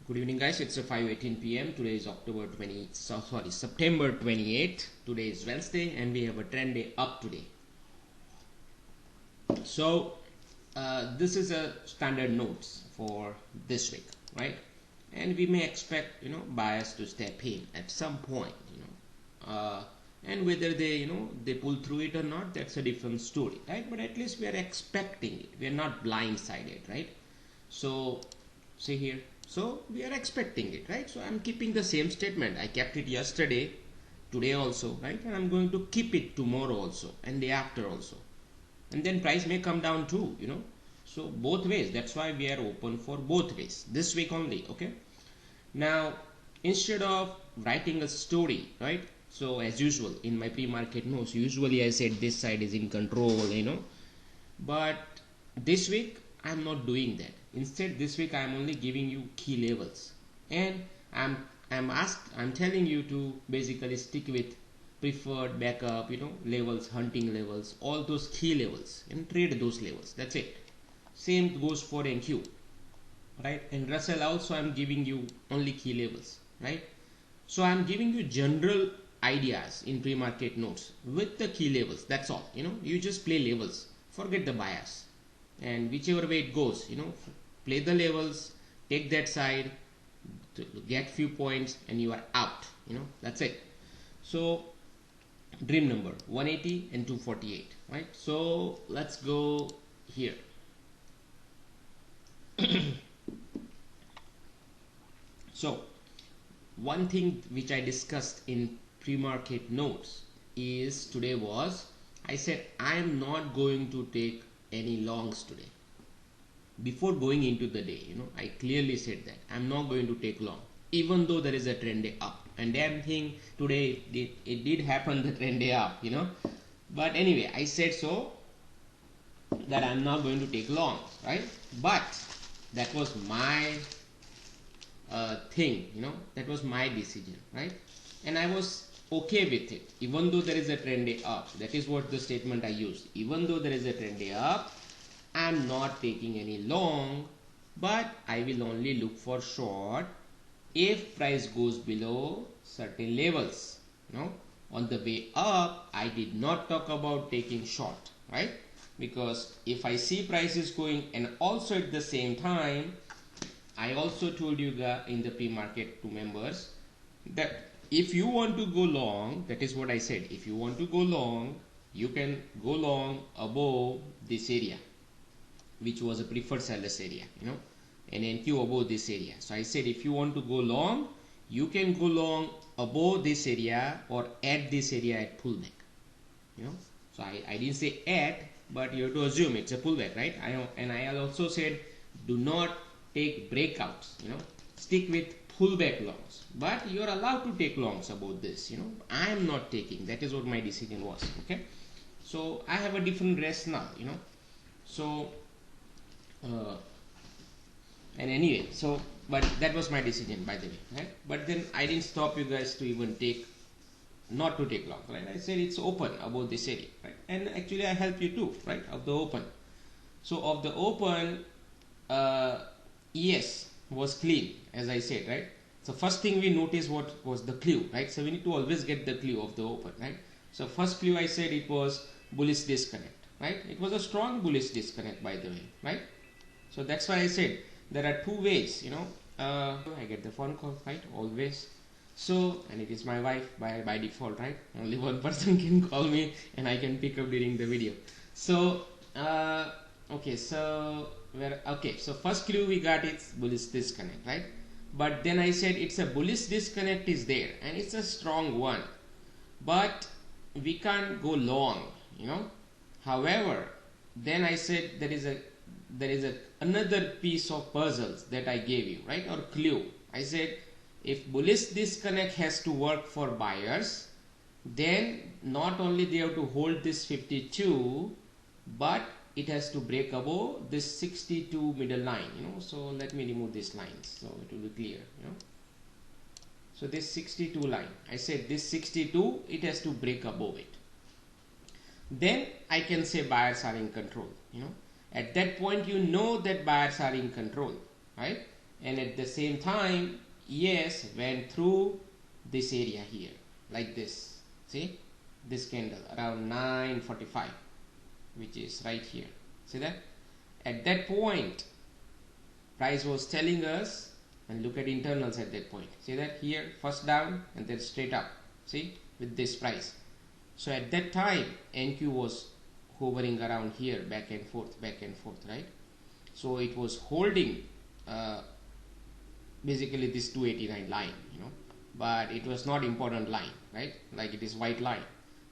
Good evening, guys. It's 5:18 p.m. Today is September 28th. Today is Wednesday, and we have a trend day up today. So this is a standard notes for this week, right? And we may expect buyers to step in at some point, and whether they they pull through it or not, that's a different story, right? But at least we are expecting it. We are not blindsided, right? So see here. So we are expecting it, right? So I'm keeping the same statement. I kept it yesterday, today also, right? And I'm going to keep it tomorrow also, and day after also. And then price may come down too, So both ways. That's why we are open for both ways. This week only, okay? Now, instead of writing a story, right? So as usual, in my pre-market notes, usually I said this side is in control, But this week, I'm not doing that. Instead, this week I'm only giving you key levels, and I'm telling you to basically stick with preferred backup, levels, hunting levels, all those key levels, and trade those levels. That's it. Same goes for NQ, right? And Russell also I'm giving you only key levels, right? So I'm giving you general ideas in pre-market notes with the key levels. That's all. You just play levels. Forget the bias. And whichever way it goes, play the levels, take that side, to get few points, and you are out. That's it. So dream number 180 and 248, right? So let's go here. So one thing which I discussed in pre-market notes is today was I said I am not going to take any longs today. Before going into the day, I clearly said that I'm not going to take long, even though there is a trend day up. And damn thing today it did happen, the trend day up, But anyway, I said so that I'm not going to take long, right? But that was my thing, that was my decision, right? And I was okay with it, even though there is a trend day up. That is what the statement I used. Even though there is a trend day up, I'm not taking any long, but I will only look for short if price goes below certain levels. On the way up, I did not talk about taking short, right? Because if I see prices going, and also at the same time, I also told you in the pre-market to members that if you want to go long, that is what I said, if you want to go long, you can go long above this area, which was a preferred sellers area, and NQ above this area. So I said if you want to go long, you can go long above this area or at this area at pullback, So I didn't say at, but you have to assume it's a pullback, right? I also said do not take breakouts, stick with pullback longs, but you are allowed to take longs about this, I am not taking. That is what my decision was, okay? So I have a different rationale, so and anyway, so but that was my decision, by the way, right? But then I didn't stop you guys to even not to take long, right? I said it's open about this area, right? And actually I help you too, right? Of the open. So of the open, ES was clean, as I said, right? So first thing we noticed what was the clue, right? So we need to always get the clue of the open, right? So first clue I said it was bullish disconnect, right? It was a strong bullish disconnect, by the way, right? So that's why I said there are two ways, I get the phone call, right? Always. So, and it is my wife by default, right? Only one person can call me and I can pick up during the video. So, okay, so so first clue we got is bullish disconnect, right? But then I said it's a bullish disconnect is there and it's a strong one, but we can't go long, However, then I said there is another piece of puzzles that I gave you, right? Or clue. I said if bullish disconnect has to work for buyers, then not only they have to hold this 52, but it has to break above this 62 middle line, So let me remove these lines so it will be clear, So this 62 line, I said this 62, it has to break above it. Then I can say buyers are in control, At that point, that buyers are in control, right? and at the same time ES went through this area here like this. See this candle around 9:45, which is right here. See that? At that point price was telling us, and look at internals at that point. See that here, first down and then straight up. See, with this price. So at that time NQ was hovering around here, back and forth, right? So it was holding basically this 289 line, but it was not important line, right? Like it is white line.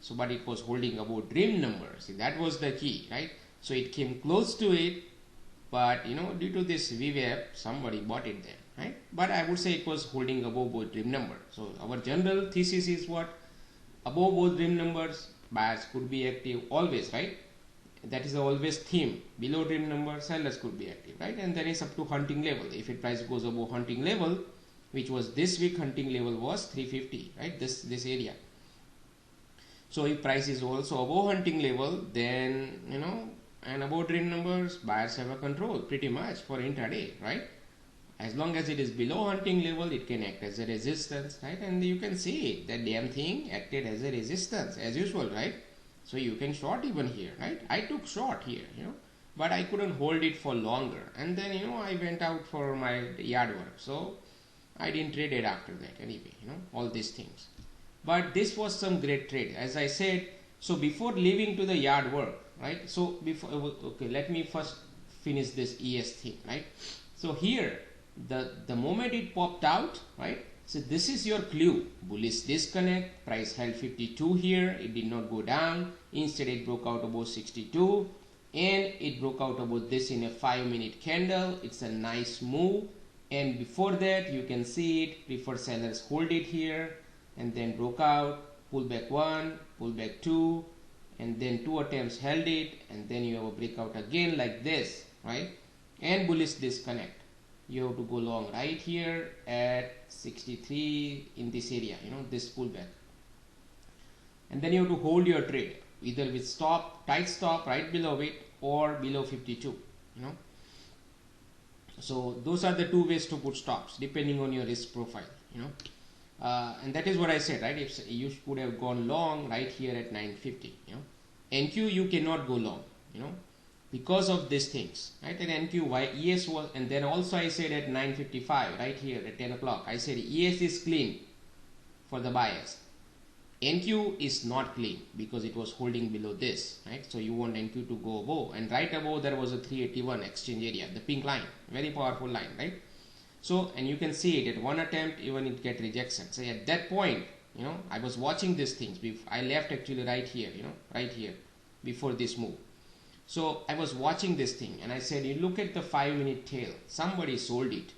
So but it was holding above dream number. See, that was the key, right? So it came close to it, but due to this VWAP somebody bought it there, right? But I would say it was holding above both dream number. So our general thesis is what? Above both dream numbers buyers could be active always, right? That is the always theme. Below dream number sellers could be active, right? And then it's up to hunting level. If it price goes above hunting level, which was this week, hunting level was 350, right? This area. So if price is also above hunting level, then and above dream numbers, buyers have a control pretty much for intraday, right? As long as it is below hunting level, it can act as a resistance, right? And you can see that damn thing acted as a resistance as usual, right? So you can short even here, right? I took short here, but I couldn't hold it for longer. And then, I went out for my yard work. So I didn't trade it after that anyway, all these things. But this was some great trade. As I said, so before leaving to the yard work, right? So okay, let me first finish this ES thing, right? So here, the moment it popped out, right? So this is your clue. Bullish disconnect, price held 52 here, it did not go down, instead it broke out about 62, and it broke out about this in a 5-minute candle. It's a nice move, and before that you can see it, preferred sellers hold it here, and then broke out, pull back 1, pull back 2, and then 2 attempts held it, and then you have a breakout again like this, right? And bullish disconnect. You have to go long right here at 63 in this area, this pullback, and then you have to hold your trade either with tight stop right below it or below 52, so those are the two ways to put stops depending on your risk profile, and that is what I said, right? If you could have gone long right here at 950, NQ you cannot go long, because of these things, right? And NQ ES was, and then also I said at 9:55 right here at 10 o'clock I said ES is clean for the buyers. NQ is not clean because it was holding below this, right? So you want NQ to go above, and right above there was a 381 exchange area, the pink line, very powerful line, right? So, and you can see it at one attempt even it get rejection. So at that point, I was watching these things. I left actually right here, right here before this move. So I was watching this thing and I said, you look at the 5-minute tail, somebody sold it,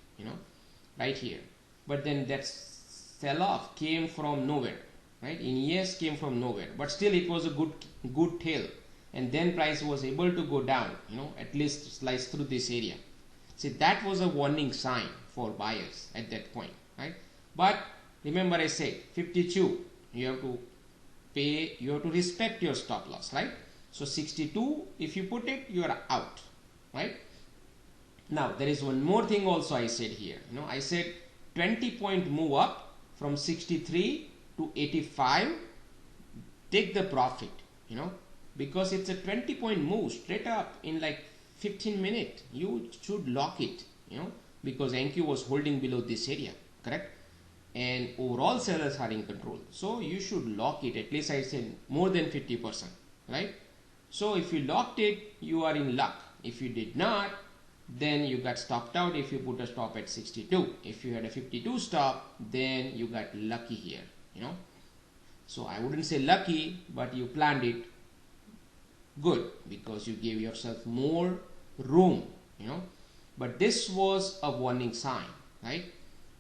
right here. But then that sell-off came from nowhere, right? In ES came from nowhere, but still it was a good tail. And then price was able to go down, at least slice through this area. See, that was a warning sign for buyers at that point, right? But remember I said 52, you have to respect your stop loss, right? So 62, if you put it, you are out, right? Now there is one more thing also I said here, I said 20-point move up from 63 to 85, take the profit, because it's a 20-point move straight up in like 15 minutes. You should lock it, because NQ was holding below this area, correct? And overall sellers are in control, so you should lock it, at least I said more than 50%, right? So if you locked it, you are in luck. If you did not, then you got stopped out if you put a stop at 62. If you had a 52 stop, then you got lucky here, So I wouldn't say lucky, but you planned it good because you gave yourself more room, But this was a warning sign, right?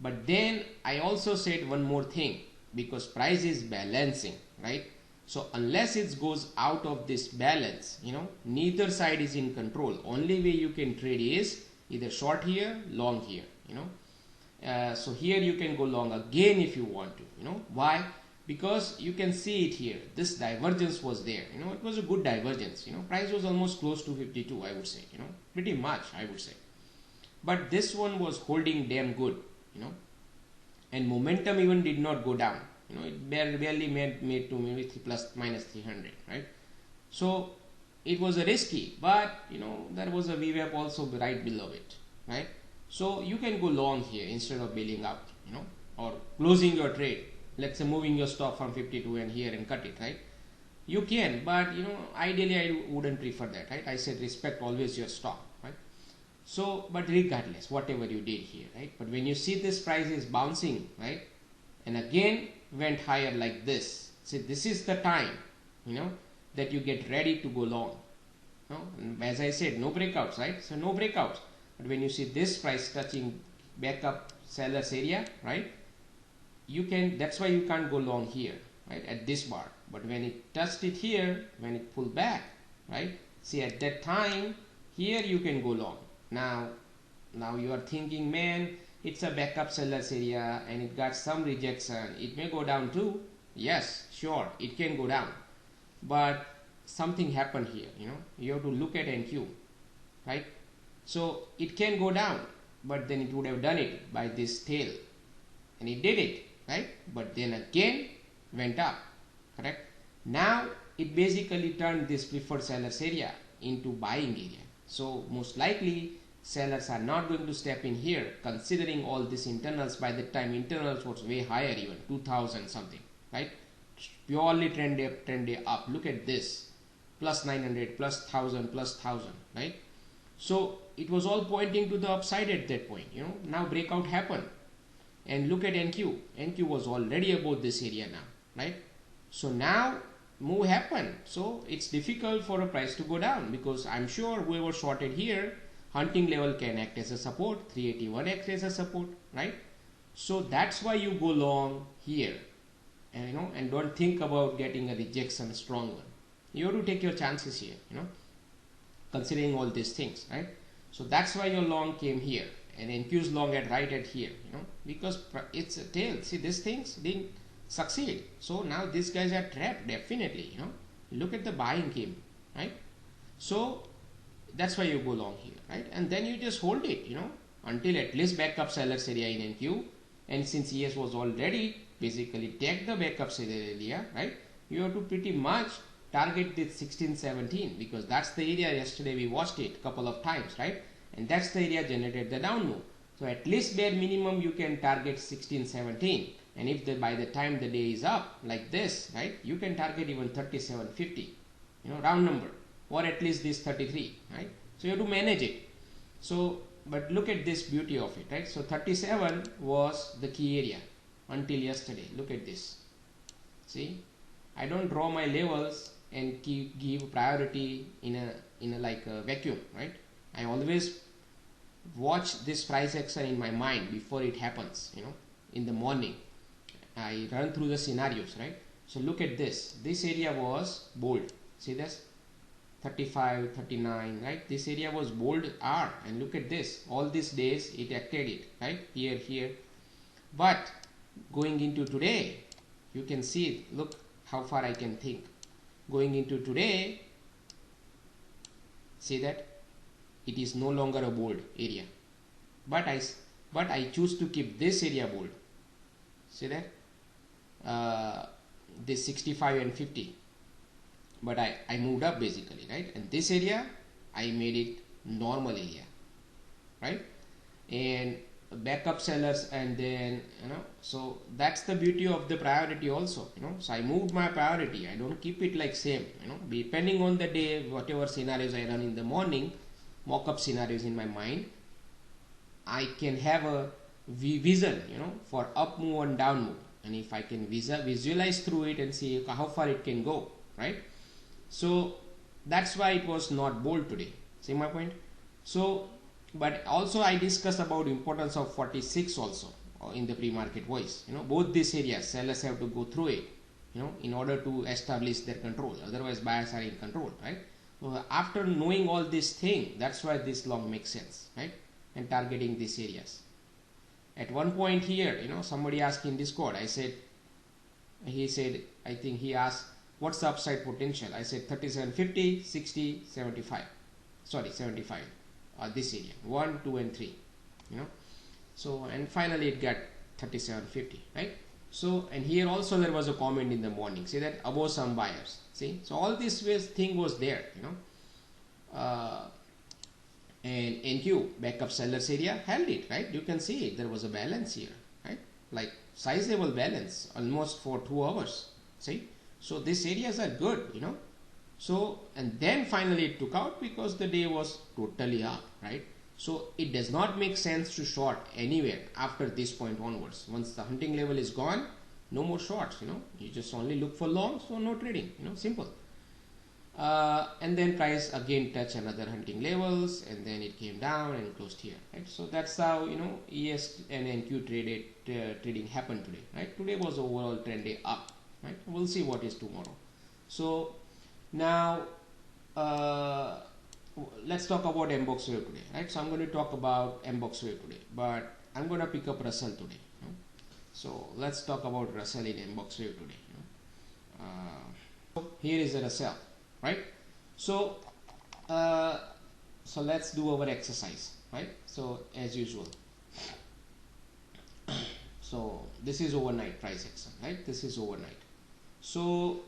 But then I also said one more thing, because price is balancing, right? So unless it goes out of this balance, neither side is in control. Only way you can trade is either short here, long here, so here you can go long again if you want to, Why? Because you can see it here. This divergence was there, it was a good divergence, Price was almost close to 52, I would say, pretty much, I would say. but this one was holding damn good, you know, and momentum even did not go down, you know, it barely made to maybe plus minus 300, right? So it was a risky, but you know, there was a VWAP also right below it, right? So you can go long here instead of bailing out, you know, or closing your trade, let's say moving your stop from 52 and here and cut it, right? You can, but you know, ideally I wouldn't prefer that, right? I said respect always your stop, right? So, but regardless, whatever you did here, right? But when you see this price is bouncing, right, and again went higher like this, see, this is the time, you know, that you get ready to go long. No? And as I said, no breakouts, right? So no breakouts. But when you see this price touching back up sellers area, right, you can, that's why you can't go long here, right, at this bar. But when it touched it here, when it pulled back, right, see, at that time here you can go long. Now you are thinking, man, it's a backup sellers area and it got some rejection, it may go down too. Yes, sure, it can go down, but something happened here, you know, you have to look at NQ, right? So it can go down, but then it would have done it by this tail, and it did it, right? But then again went up, correct? Now it basically turned this preferred sellers area into buying area. So most likely sellers are not going to step in here, considering all these internals. By the time internals was way higher, even 2000 something, right? Purely trend day up. Look at this, plus 900, plus 1000, plus 1000, right? So it was all pointing to the upside at that point, you know. Now breakout happened, and look at NQ. NQ was already above this area now, right? So now move happened. So it's difficult for a price to go down, because I'm sure whoever shorted here, hunting level can act as a support, 381 acts as a support, right? So that's why you go long here, and you know, and don't think about getting a rejection strong one. You have to take your chances here, you know, considering all these things, right? So that's why your long came here, and NQ's long at right at here, you know, because it's a tail. See, these things didn't succeed, so now these guys are trapped, definitely, you know. Look at the buying came, right? So that's why you go long here, right? And then you just hold it, you know, until at least backup sellers area in NQ. And since ES was already basically take the backup seller area, right, you have to pretty much target this 1617, because that's the area yesterday we watched it a couple of times, right? And that's the area generated the down move. So at least bare minimum you can target 1617, and if by the time the day is up like this, right, you can target even 3750, you know, round number, or at least this 33, right? So you have to manage it. So but look at this beauty of it, right? So 37 was the key area until yesterday. Look at this. See, I don't draw my levels and give priority in a like a vacuum, right? I always watch this price action in my mind before it happens, you know, in the morning. I run through the scenarios, right? So look at this. This area was bold. See this? 35, 39, right? This area was bold R, and look at this. All these days it acted it, right? Here. But going into today, you can see it. Look how far I can think. Going into today, see that it is no longer a bold area, but I choose to keep this area bold. See that this 65 and 50, but I moved up basically, right? And this area I made it normal area, right? And backup sellers, and then you know, so that's the beauty of the priority also, you know. So I moved my priority. I don't keep it like same, you know, depending on the day, whatever scenarios I run in the morning, mock-up scenarios in my mind, I can have a vision, you know, for up move and down move, and if I can visualize through it and see how far it can go, right? So that's why it was not bold today. See my point? So but also I discussed about importance of 46 also in the pre-market voice, you know. Both these areas sellers have to go through it, you know, in order to establish their control, otherwise buyers are in control, right? So after knowing all these things, that's why this long makes sense, right? And targeting these areas. At one point here, you know, somebody asked in Discord, I said, I think he asked, what's the upside potential? I said 3750, 60, 75. Sorry, 75. This area 1, 2 and 3, you know. So and finally it got 37.50, right? So and here also there was a comment in the morning, see that above some buyers, see, so all this thing was there, you know. And NQ backup sellers area held it, right? You can see it, there was a balance here, right? Like sizable balance almost for 2 hours, see. So these areas are good, you know. So and then finally it took out because the day was totally up, right? So it does not make sense to short anywhere after this point onwards. Once the hunting level is gone, no more shorts, you know. You just only look for long, so no trading, you know, simple. And then price again touched another hunting levels, and then it came down and closed here, right? So that's how, you know, ES and NQ trading happened today, right? Today was overall trend day up, right? We'll see what is tomorrow. So now let's talk about Mboxwave today, right? So I'm going to talk about Mboxwave today, but I'm going to pick up Russell today, you know? So let's talk about Russell in Mboxwave today, you know? So here is a Russell, right? So so let's do our exercise, right? So as usual, so this is overnight price action, right? This is overnight. So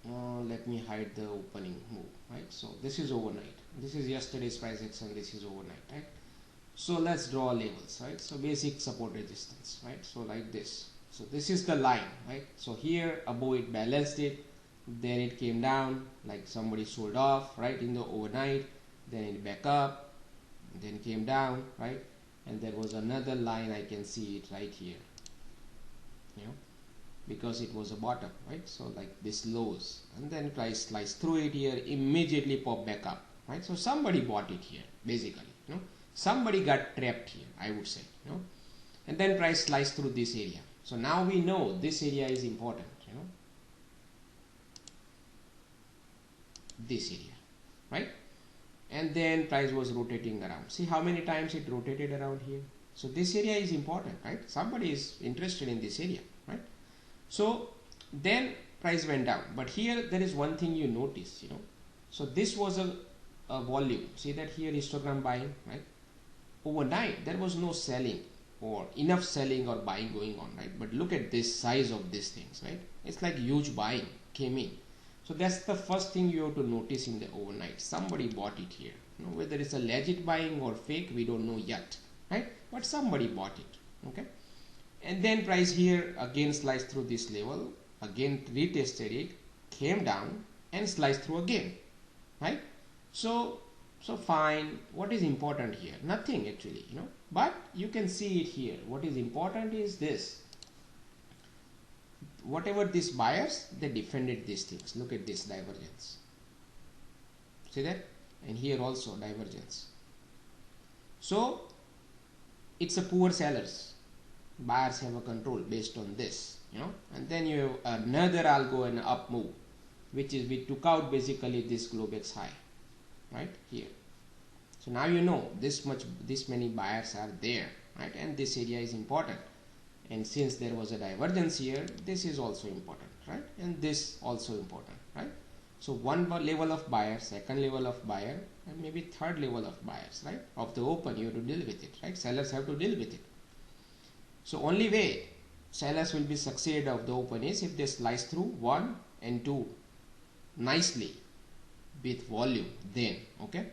let me hide the opening move, right? So this is overnight, this is yesterday's price action, this is overnight, right? So let's draw levels, right? So basic support resistance, right? So like this, so this is the line, right? So here above it balanced it, then it came down like somebody sold off, right, in the overnight, then it back up, then came down, right? And there was another line, I can see it right here, you know, because it was a bottom, right? So like this lows, and then price sliced through it here, immediately pop back up, right? So somebody bought it here, basically, you know, somebody got trapped here, I would say, you know. And then price sliced through this area. So now we know this area is important, you know, this area, right? And then price was rotating around. See how many times it rotated around here. So this area is important, right? Somebody is interested in this area, right? So then price went down, but here there is one thing you notice, you know. So this was a volume. See that here histogram buying, right? Overnight there was no selling or enough selling or buying going on, right? But look at this size of these things, right? It's like huge buying came in. So that's the first thing you have to notice in the overnight. Somebody bought it here. You know, whether it's a legit buying or fake, we don't know yet, right? But somebody bought it, okay? And then price here again sliced through this level, again retested it, came down and sliced through again, right? So fine. What is important here? Nothing actually, you know. But you can see it here. What is important is this. Whatever these buyers, they defended these things. Look at this divergence. See that? And here also divergence. So it's a poor sellers. Buyers have a control based on this, you know. And then you have another algo and up move, which is we took out basically this Globex high, right here. So now you know this many buyers are there, right? And this area is important. And since there was a divergence here, this is also important, right? And this also important, right? So one level of buyer, second level of buyer, and maybe third level of buyers, right? Of the open, you have to deal with it, right? Sellers have to deal with it. So only way sellers will be succeed of the open is if they slice through 1 and 2 nicely with volume, then, okay?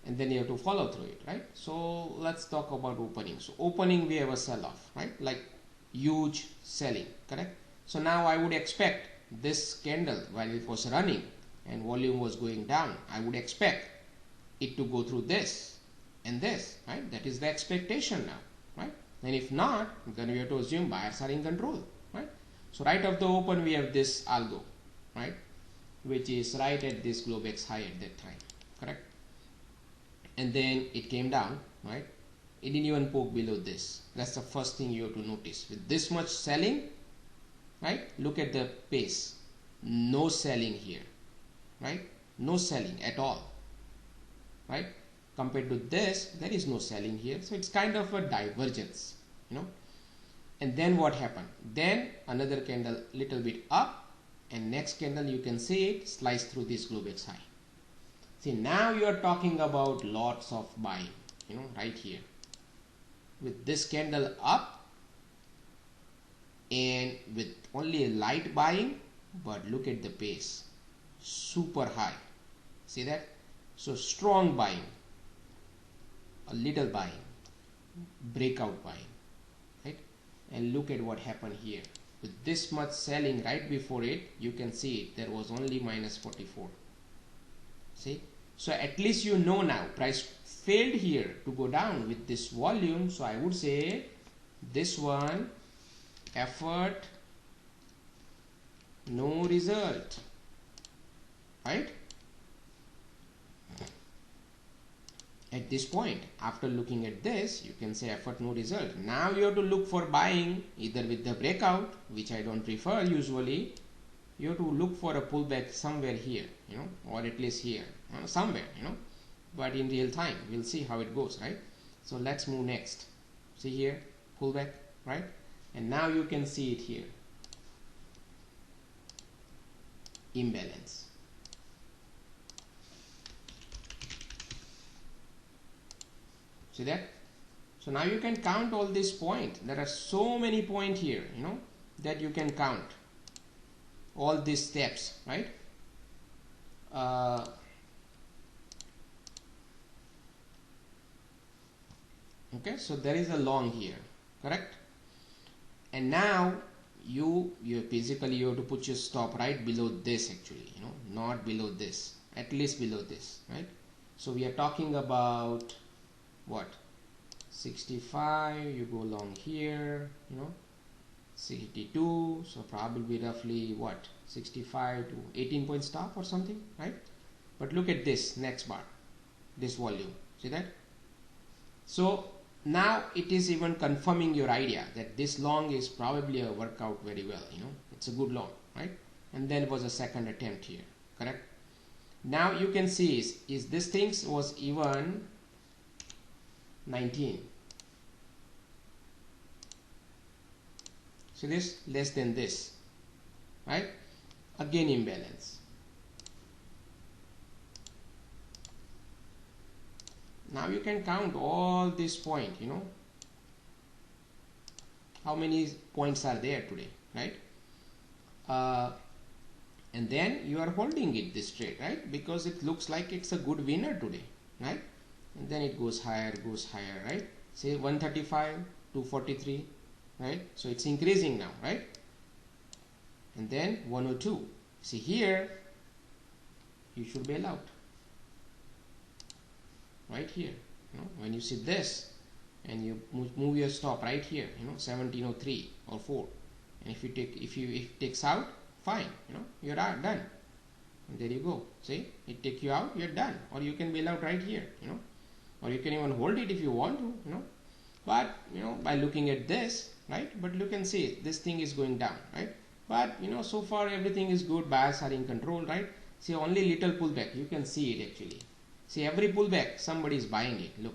And then you have to follow through it, right? So let's talk about opening. So opening, we have a sell-off, right? Like huge selling, correct? So now I would expect this candle while it was running and volume was going down, I would expect it to go through this and this, right? That is the expectation now, right? And if not, then we have to assume buyers are in control, right? So right of the open, we have this algo, right? Which is right at this Globex high at that time, correct? And then it came down, right? It didn't even poke below this. That's the first thing you have to notice. With this much selling, right? Look at the pace. No selling here, right? No selling at all, right? Compared to this, there is no selling here. So it's kind of a divergence, you know. And then what happened? Then another candle little bit up, and next candle you can see it slice through this Globex high. See, now you are talking about lots of buying, you know, right here. with this candle up and with only a light buying, but look at the pace, super high. See that? So strong buying, a little buying, breakout buying, right? And look at what happened here. With this much selling right before it, you can see it, there was only minus 44. See? So at least you know now, price failed here to go down with this volume. So I would say this one, effort, no result, right? At this point, after looking at this, you can say effort, no result. Now you have to look for buying either with the breakout, which I don't prefer usually. You have to look for a pullback somewhere here, you know, or at least here, somewhere, you know, but in real time, we'll see how it goes, right? So let's move next. See here, pullback, right? And now you can see it here, imbalance. See that? So now you can count all these points. There are so many points here, you know, that you can count all these steps, right? Okay, so there is a long here, correct? And now you basically you have to put your stop right below this, actually, you know, not below this, at least below this, right? So we are talking about what, 65, you go long here, you know, 62, so probably roughly what, 65 to 18 point stop or something, right? But look at this next bar, this volume, see that? So now it is even confirming your idea that this long is probably a workout very well, you know, it's a good long, right? And then it was a second attempt here, correct? Now you can see is this thing was even 19. So this less than this, right? Again imbalance. Now you can count all this point, you know, how many points are there today, right? And then you are holding it this trade, right? Because it looks like it's a good winner today, right? And then it goes higher, right? Say 135, 243, right? So it's increasing now, right? And then 102. See here, you should bail out. Right here, you know, when you see this and you move your stop right here, you know, 1703 or 4, and if it takes out, fine, you know, you're done. And there you go. See, it take you out, you're done. Or you can bail out right here, you know, or you can even hold it if you want to, you know. But you know, by looking at this, right? But you can see this thing is going down, right? But you know, so far everything is good. Buyers are in control, right? See, only little pullback. You can see it actually. See, every pullback, somebody is buying it. Look,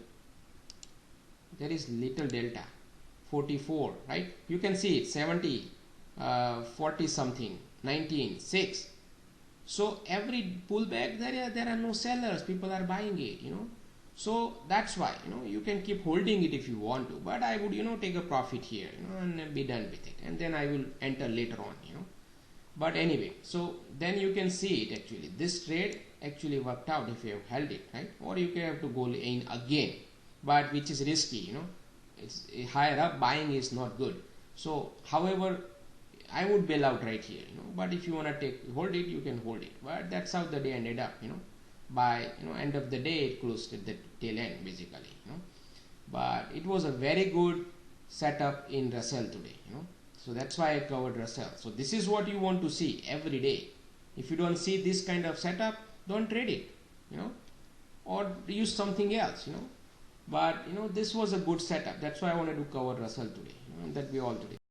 there is little delta, 44, right? You can see it, 70, 40 something, 19, 6. So every pullback, there are no sellers. People are buying it, you know. So that's why, you know, you can keep holding it if you want to. But I would, you know, take a profit here, you know, and be done with it. And then I will enter later on, you know. But anyway, so then you can see it actually. This trade actually worked out if you have held it, right? Or you can have to go in again, but which is risky, you know. It's higher up, buying is not good. So however, I would bail out right here, you know. But if you want to hold it, you can hold it. But that's how the day ended up, you know. By, you know, end of the day, it closed at the tail end basically, you know. But it was a very good setup in Russell today, you know. So that's why I covered Russell. So this is what you want to see every day. If you don't see this kind of setup, don't trade it, you know, or use something else, you know. But you know, this was a good setup. That's why I wanted to cover Russell today, you know, that we all today.